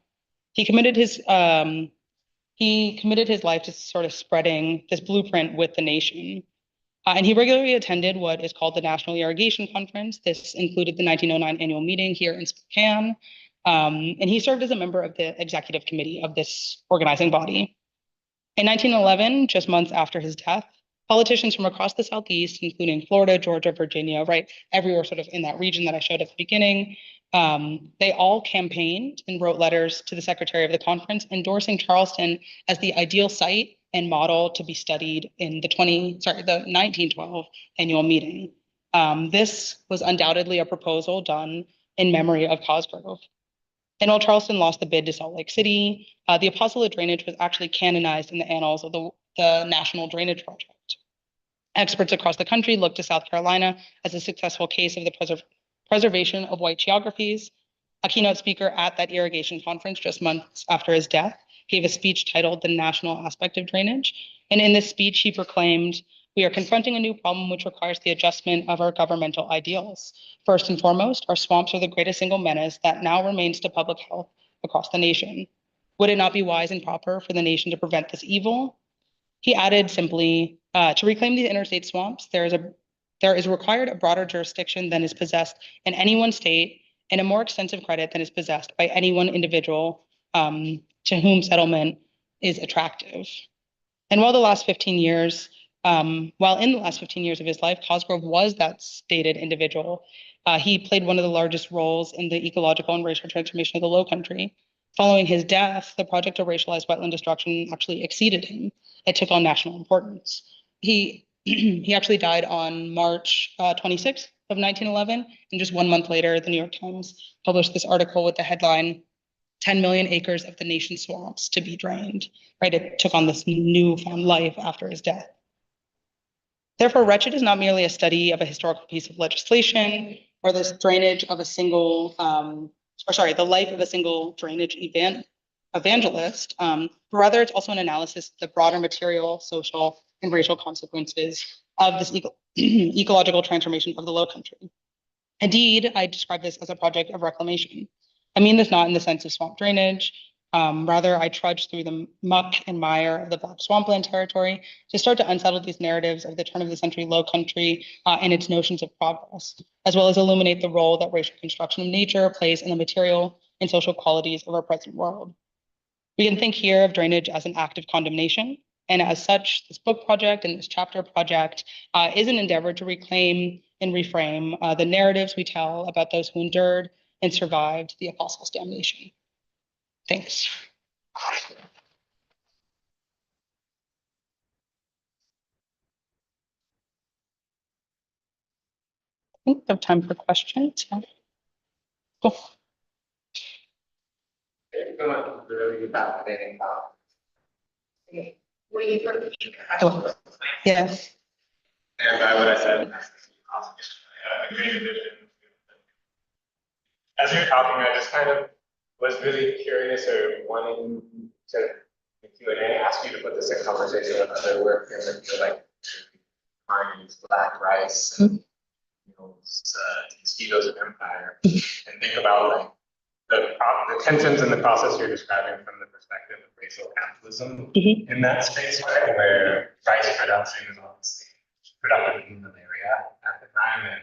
He committed his life to sort of spreading this blueprint with the nation. And he regularly attended what is called the National Irrigation Conference. This included the 1909 annual meeting here in Spokane. And he served as a member of the executive committee of this organizing body. In 1911, just months after his death, politicians from across the Southeast, including Florida, Georgia, Virginia, right, everywhere sort of in that region that I showed at the beginning, they all campaigned and wrote letters to the secretary of the conference endorsing Charleston as the ideal site and model to be studied in the 1912 annual meeting. This was undoubtedly a proposal done in memory of Cosgrove. And while Charleston lost the bid to Salt Lake City, the Apostle of Drainage was actually canonized in the annals of the National Drainage Project. Experts across the country looked to South Carolina as a successful case of the preservation of white geographies. A keynote speaker at that irrigation conference just months after his death gave a speech titled The National Aspect of Drainage. And in this speech, he proclaimed, "We are confronting a new problem which requires the adjustment of our governmental ideals. First and foremost, our swamps are the greatest single menace that now remains to public health across the nation. Would it not be wise and proper for the nation to prevent this evil?" He added simply, to reclaim these interstate swamps, there is required a broader jurisdiction than is possessed in any one state and a more extensive credit than is possessed by any one individual to whom settlement is attractive. And while in the last 15 years of his life, Cosgrove was that stated individual, he played one of the largest roles in the ecological and racial transformation of the Lowcountry. Following his death, the project of racialized wetland destruction actually exceeded him. It took on national importance. He actually died on March 26th of 1911, and just 1 month later, the New York Times published this article with the headline, 10 million acres of the nation's swamps to be drained, right? It took on this newfound life after his death. Therefore, Wretched is not merely a study of a historical piece of legislation or this drainage of a single, the life of a single drainage evangelist. Rather, it's also an analysis of the broader material, social, and racial consequences of this ecological transformation of the Lowcountry. Indeed, I describe this as a project of reclamation. I mean this not in the sense of swamp drainage. Rather, I trudge through the muck and mire of the Black swampland territory to start to unsettle these narratives of the turn of the century Lowcountry and its notions of progress, as well as illuminate the role that racial construction of nature plays in the material and social qualities of our present world. We can think here of drainage as an act of condemnation, and as such, this book project and this chapter project is an endeavor to reclaim and reframe the narratives we tell about those who endured and survived the apostles' damnation. Thanks. I think we have time for questions. Yeah. Cool. Really fascinating. Yes. And by what I said, great vision. As you're talking, I just kind of was really curious or wanting to the Q&A ask you to put this in conversation with other work and like Marnie's Black Rice, and, mosquitoes of empire, and think about like the tensions in the process you're describing from the perspective of racial capitalism in that space, right, where rice production is obviously productive in the area at the time, and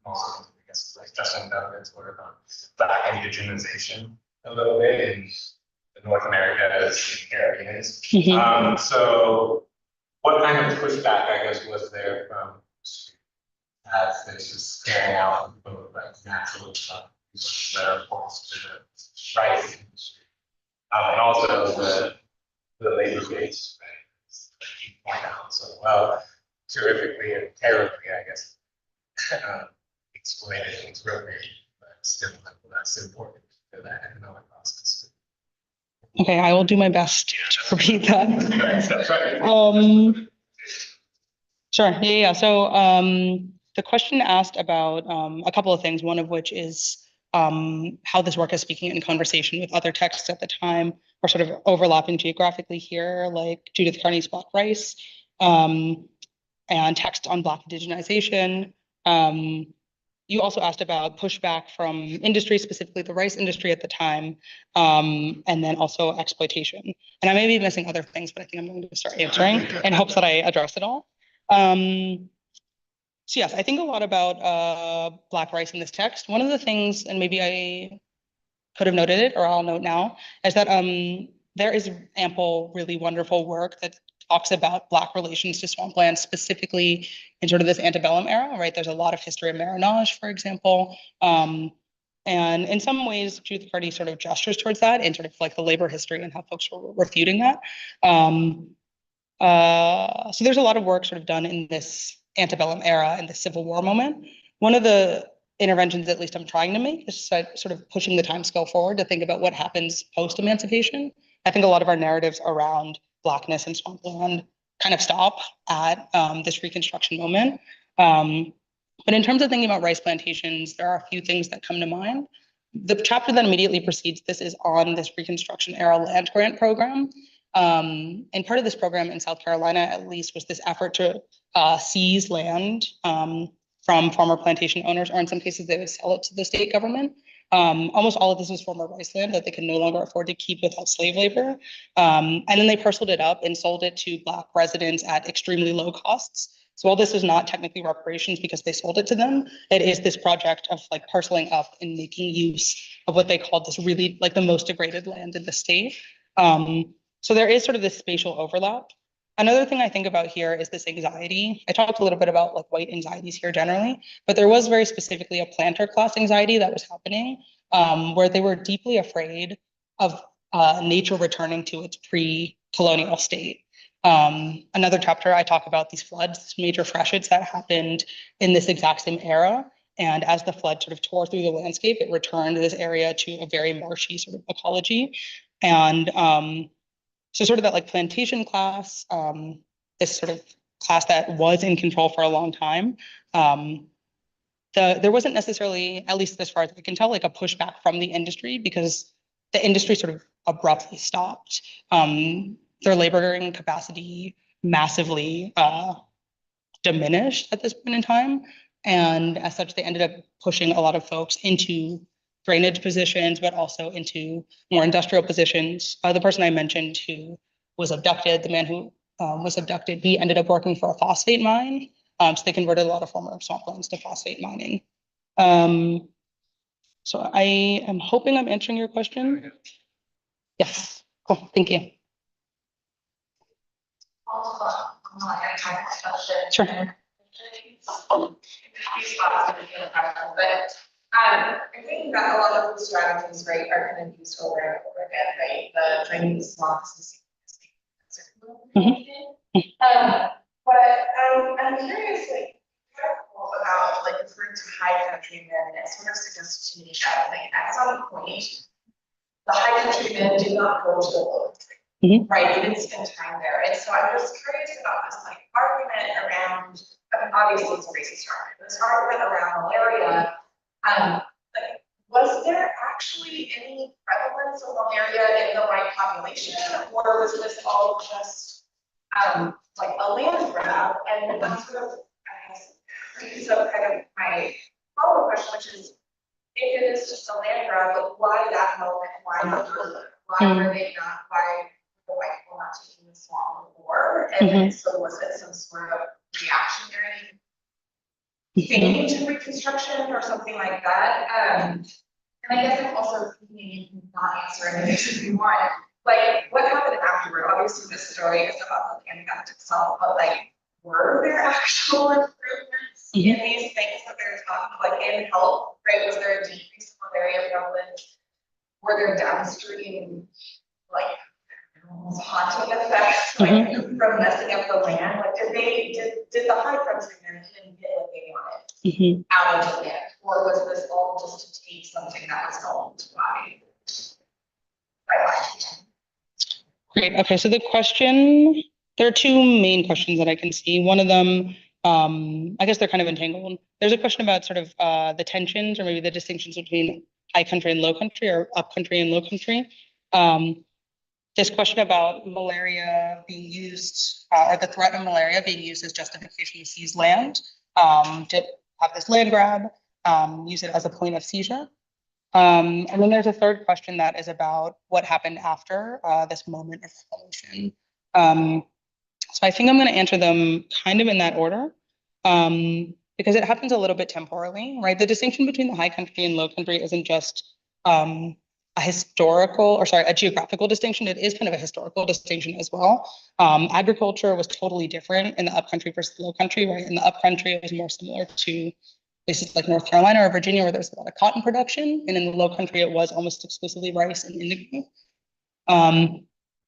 also, I guess, like Justin Duncan's work on Black indigenization a little bit in the North America as the Caribbeans. So what kind of pushback, I guess, was there from as this is staring out both like natural stuff that are forced to the rice industry, and also the labor base, right? You point out so well, terrifically and terribly, I guess, exploited and expropriated, but still that's important to that economic process. Okay, I will do my best to repeat that. Sure. Yeah. So the question asked about a couple of things, one of which is how this work is speaking in conversation with other texts at the time, or sort of overlapping geographically here, like Judith Carney's Black Rice, and text on Black indigenization. You also asked about pushback from industry, specifically the rice industry at the time, and then also exploitation. And I may be missing other things, but I think I'm going to start answering in hopes that I address it all. So yes, I think a lot about Black rice in this text. One of the things, and maybe I could have noted it, or I'll note now, is that there is ample, really wonderful work that talks about Black relations to swampland, specifically in sort of this antebellum era, right? There's a lot of history of marronage, for example. And in some ways, Judith Hardy sort of gestures towards that in sort of like the labor history and how folks were refuting that. So there's a lot of work sort of done in this antebellum era and the Civil War moment. One of the interventions, at least I'm trying to make, is sort of pushing the time scale forward to think about what happens post-emancipation. I think a lot of our narratives around Blackness and swampland kind of stop at this Reconstruction moment. But in terms of thinking about rice plantations, there are a few things that come to mind. The chapter that immediately precedes this is on this Reconstruction era land grant program. And part of this program in South Carolina, at least, was this effort to seize land from former plantation owners, or in some cases, they would sell it to the state government. Almost all of this was former rice land that they could no longer afford to keep without slave labor. And then they parceled it up and sold it to Black residents at extremely low costs. So while this is not technically reparations because they sold it to them, it is this project of like parceling up and making use of what they called this really like the most degraded land in the state. So there is sort of this spatial overlap. Another thing I think about here is this anxiety. I talked a little bit about like white anxieties here generally, but there was very specifically a planter class anxiety that was happening where they were deeply afraid of nature returning to its pre-colonial state. Another chapter, I talk about these floods, major freshets that happened in this exact same era. And as the flood sort of tore through the landscape, it returned this area to a very marshy sort of ecology. And so sort of that like plantation class, this sort of class that was in control for a long time, there wasn't necessarily, at least as far as I can tell, like a pushback from the industry because the industry sort of abruptly stopped. Their laboring capacity massively diminished at this point in time. And as such, they ended up pushing a lot of folks into drainage positions, but also into more industrial positions. The person I mentioned who was abducted, the man who was abducted, he ended up working for a phosphate mine. So they converted a lot of former swamplands to phosphate mining. So I am hoping I'm answering your question. Yes, cool, thank you. Sure. I think that a lot of the strategies, right, are kind of used over and over again, right? The training the swamps. But I'm curious, like, about like the fruits of high country men, it sort of suggests to me that like at some point, the high country men did not go to the low country, right? They didn't spend time there. And so I'm just curious about this like argument around, I mean, obviously it's a racist argument, but this argument around malaria. Like, was there actually any prevalence of malaria in the white population, or was this all just like a land grab? And that's sort of, I guess, so kind of my follow-up question, which is, if it is just a land grab, like why that moment? Why not earlier? Why were they not? Why the white people not taking the swamp before? And so was it some sort of reactionary thing to Reconstruction or something like that? And I guess I'm also thinking you can not answer anything if you want. Like, what happened afterward? Obviously, this story is about the impact itself, but like, were there actual improvements in these things that they're talking about, like in health, right? Was there a decrease in malaria prevalence? Were there downstream, like, haunting effects, like from messing up the land? Like, did the high country men get what they wanted out of the land, or was this all just to take something that was owned by Washington? Great. Okay, so the question, there are two main questions that I can see. One of them, I guess they're kind of entangled. There's a question about sort of the tensions or maybe the distinctions between high country and low country, or up country and low country. This question about malaria being used, or the threat of malaria being used as justification to seize land, to have this land grab, use it as a point of seizure. And then there's a third question that is about what happened after this moment of revolution. So I think I'm going to answer them kind of in that order. because it happens a little bit temporally, right? The distinction between the high country and low country isn't just a geographical distinction. It is kind of a historical distinction as well. Agriculture was totally different in the upcountry versus the low country, right? In the upcountry, it was more similar to places like North Carolina or Virginia, where there's a lot of cotton production. And in the low country, it was almost exclusively rice and indigo.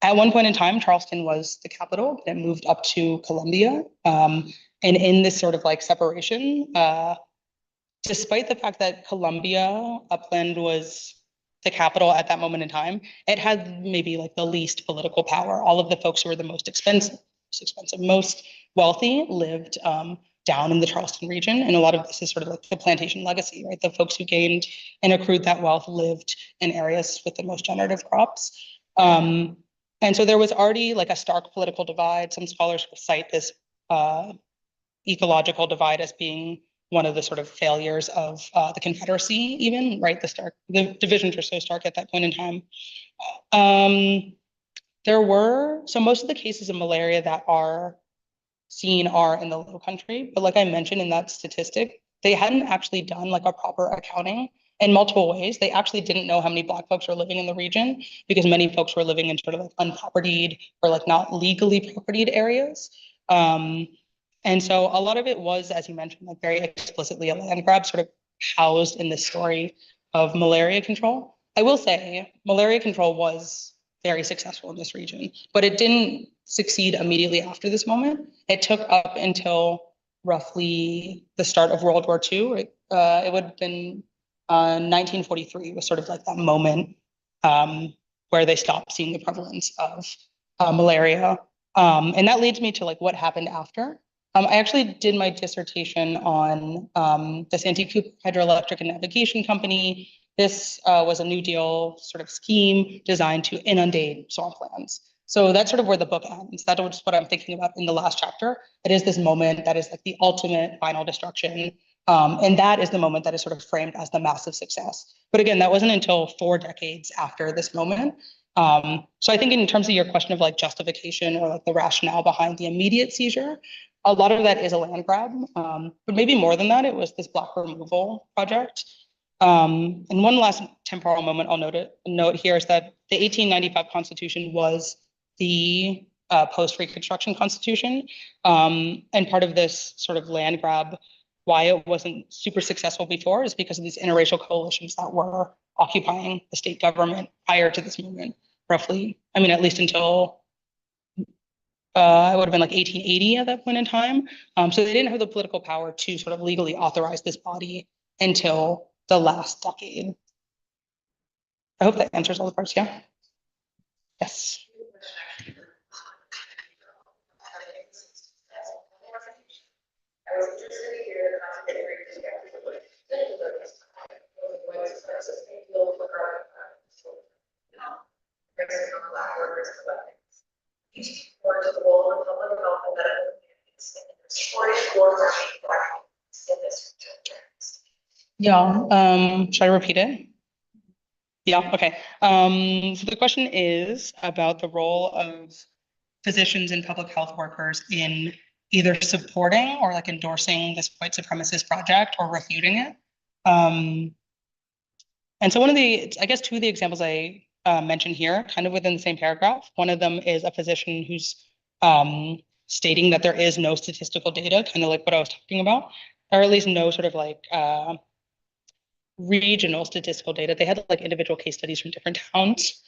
At one point in time, Charleston was the capital, but it moved up to Columbia. And in this sort of like separation, despite the fact that Columbia, Upland was the capital at that moment in time, it had maybe like the least political power. All of the folks who were the most expensive, most wealthy lived down in the Charleston region. And a lot of this is sort of like the plantation legacy, right? The folks who gained and accrued that wealth lived in areas with the most generative crops. And so there was already like a stark political divide. Some scholars cite this ecological divide as being one of the sort of failures of the Confederacy, even, right? The divisions were so stark at that point in time. So most of the cases of malaria that are seen are in the low country, but like I mentioned in that statistic, they hadn't actually done like a proper accounting in multiple ways. They actually didn't know how many Black folks were living in the region because many folks were living in sort of like unpropertied or like not legally propertied areas. And so a lot of it was, as you mentioned, like very explicitly a land grab sort of housed in this story of malaria control. I will say malaria control was very successful in this region, but it didn't succeed immediately after this moment. It took up until roughly the start of World War II. It would have been 1943 was sort of like that moment where they stopped seeing the prevalence of malaria. And that leads me to like what happened after. I actually did my dissertation on the Santee Cooper Hydroelectric and Navigation Company. This was a New Deal sort of scheme designed to inundate swamplands. So that's sort of where the book ends. That was what I'm thinking about in the last chapter. It is this moment that is like the ultimate final destruction. And that is the moment that is sort of framed as the massive success. But again, that wasn't until 4 decades after this moment. So I think in terms of your question of like justification or like the rationale behind the immediate seizure, a lot of that is a land grab, but maybe more than that, it was this Black removal project. And one last temporal moment I'll note here is that the 1895 Constitution was the post-Reconstruction Constitution. And part of this sort of land grab, why it wasn't super successful before, is because of these interracial coalitions that were occupying the state government prior to this movement, roughly. I mean, at least until it would have been like 1880 at that point in time. So they didn't have the political power to sort of legally authorize this body until the last decade. I hope that answers all the parts, yeah? Yes. I was interested to hear the contemporary perspective of Black workers or to the role of public health and medical communities in the shortage or Black in this region. Yeah, should I repeat it? Yeah, okay. So the question is about the role of physicians and public health workers in either supporting or like endorsing this white supremacist project or refuting it. And so I guess 2 of the examples I mentioned here, kind of within the same paragraph, one of them is a physician who's stating that there is no statistical data, kind of like what I was talking about, or at least no sort of like regional statistical data. They had like individual case studies from different towns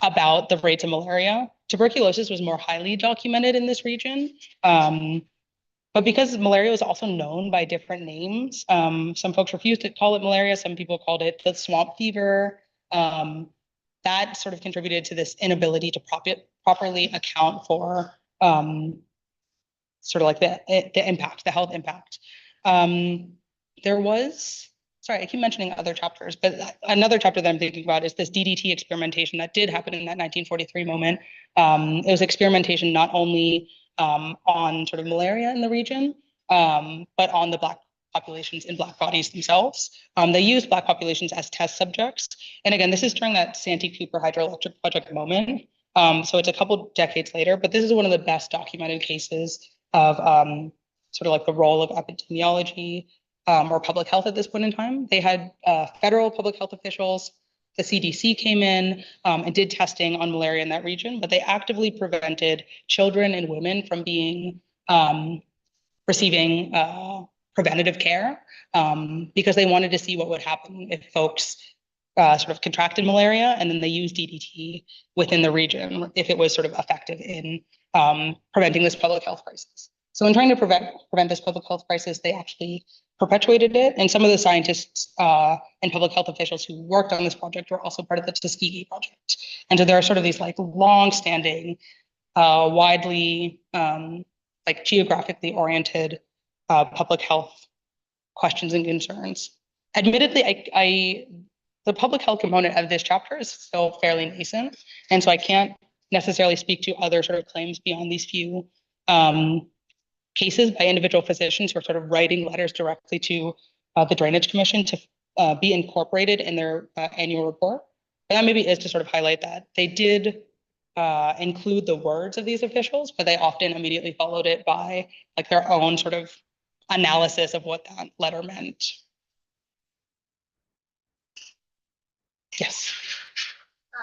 about the rates of malaria. Tuberculosis was more highly documented in this region. But because malaria was also known by different names, some folks refused to call it malaria. Some people called it the swamp fever. That sort of contributed to this inability to properly account for sort of like the impact, the health impact. There was, sorry, I keep mentioning other chapters, but another chapter that I'm thinking about is this DDT experimentation that did happen in that 1943 moment. It was experimentation not only on sort of malaria in the region, but on the Black populations in Black bodies themselves. They used Black populations as test subjects. And again, this is during that Santee Cooper hydroelectric project moment. So it's a couple decades later, but this is one of the best documented cases of sort of like the role of epidemiology or public health at this point in time. They had federal public health officials. The CDC came in and did testing on malaria in that region, but they actively prevented children and women from being receiving preventative care because they wanted to see what would happen if folks sort of contracted malaria and then they used DDT within the region if it was sort of effective in preventing this public health crisis. So in trying to prevent this public health crisis, they actually perpetuated it. And some of the scientists and public health officials who worked on this project were also part of the Tuskegee project. And so there are sort of these like long-standing, widely like geographically oriented public health questions and concerns. Admittedly, the public health component of this chapter is still fairly nascent. And so I can't necessarily speak to other sort of claims beyond these few cases by individual physicians who are sort of writing letters directly to the Drainage Commission to be incorporated in their annual report. And that maybe is to sort of highlight that they did include the words of these officials, but they often immediately followed it by like their own sort of analysis of what that letter meant. Yes. A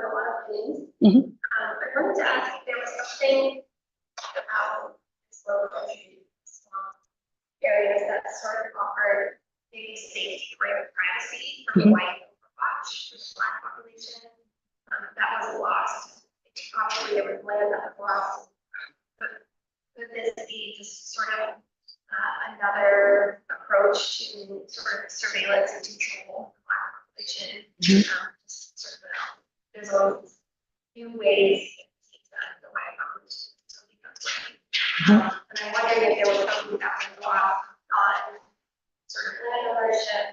lot of things. Mhm. I wanted to ask if there was something about this Lowcountry areas that sort of offered maybe safety or privacy for the white watch, the Black population that was lost. Obviously, there was land that was lost. But could this be just sort of another approach to sort of surveillance and control of the Black population? Just sort of, there's always new ways that the white population and I'm wondering if there was something that was lost on sort of land ownership,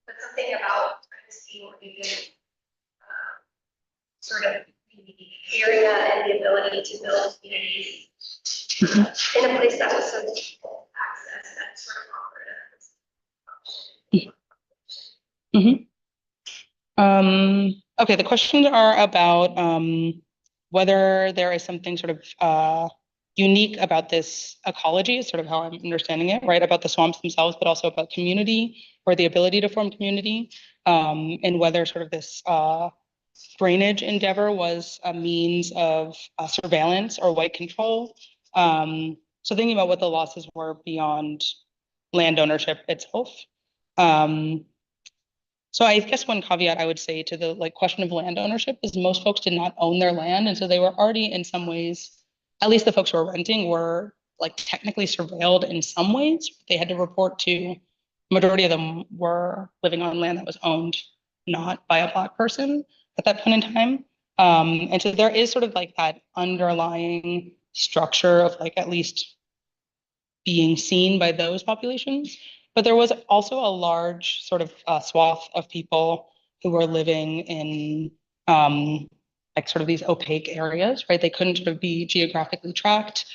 but something about privacy or even sort of the area and the ability to build communities in a place that was so difficult to access that sort of offered Okay, the questions are about whether there is something sort of unique about this ecology, is sort of how I'm understanding it, right? About the swamps themselves, but also about community or the ability to form community, and whether sort of this drainage endeavor was a means of surveillance or white control. So thinking about what the losses were beyond land ownership itself. So I guess one caveat I would say to the like question of land ownership is most folks did not own their land. And so they were already in some ways, at least the folks who were renting were like technically surveilled in some ways. They had to report to, majority of them were living on land that was owned not by a Black person at that point in time. And so there is sort of like that underlying structure of like at least being seen by those populations. But there was also a large sort of swath of people who were living in like sort of these opaque areas, right? They couldn't sort of be geographically tracked.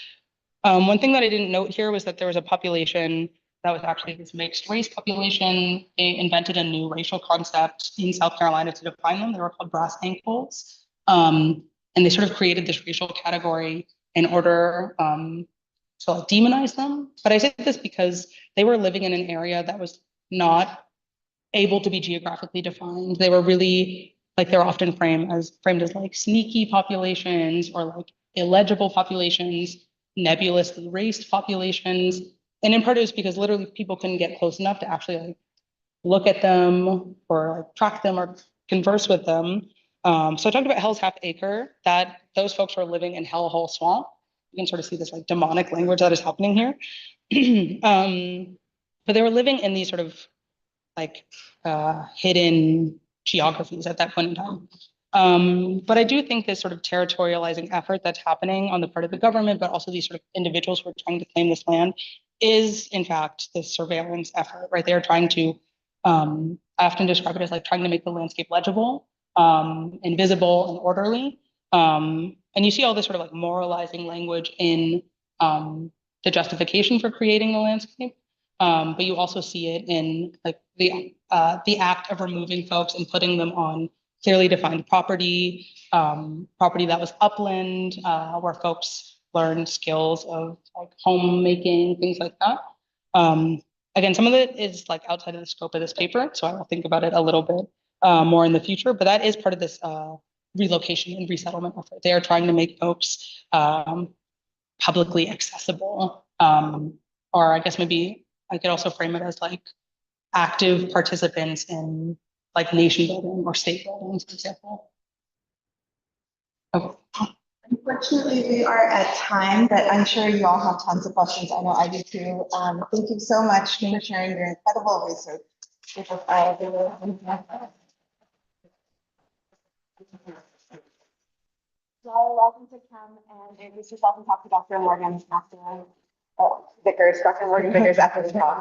One thing that I didn't note here was that there was a population that was actually this mixed race population. They invented a new racial concept in South Carolina to define them. They were called brass ankles. And they sort of created this racial category in order to like demonize them. But I say this because they were living in an area that was not able to be geographically defined. They were really like they were often framed as like sneaky populations or like illegible populations, nebulously raced populations. And in part it was because literally people couldn't get close enough to actually like look at them or like track them or converse with them. So I talked about Hell's Half Acre, that those folks were living in Hellhole Swamp. You can sort of see this like demonic language that is happening here. But they were living in these sort of like hidden geographies at that point in time. But I do think this sort of territorializing effort that's happening on the part of the government, but also these sort of individuals who are trying to claim this land is in fact this surveillance effort, right? They're trying to, I often describe it as like trying to make the landscape legible, invisible and orderly. And you see all this sort of like moralizing language in the justification for creating the landscape. But you also see it in like the act of removing folks and putting them on clearly defined property, property that was upland, where folks learned skills of like homemaking, things like that. Again, some of it is like outside of the scope of this paper, so I will think about it a little bit more in the future, but that is part of this relocation and resettlement effort. They are trying to make folks publicly accessible, or I guess maybe I could also frame it as like active participants in like nation building or state building, for example. Okay. Unfortunately, we are at time, but I'm sure you all have tons of questions. I know I do too. Thank you so much for sharing your incredible research with us all. You're welcome to come and introduce yourself and talk to Dr. Morgan after, Vickers, Dr. Morgan Vickers after the talk.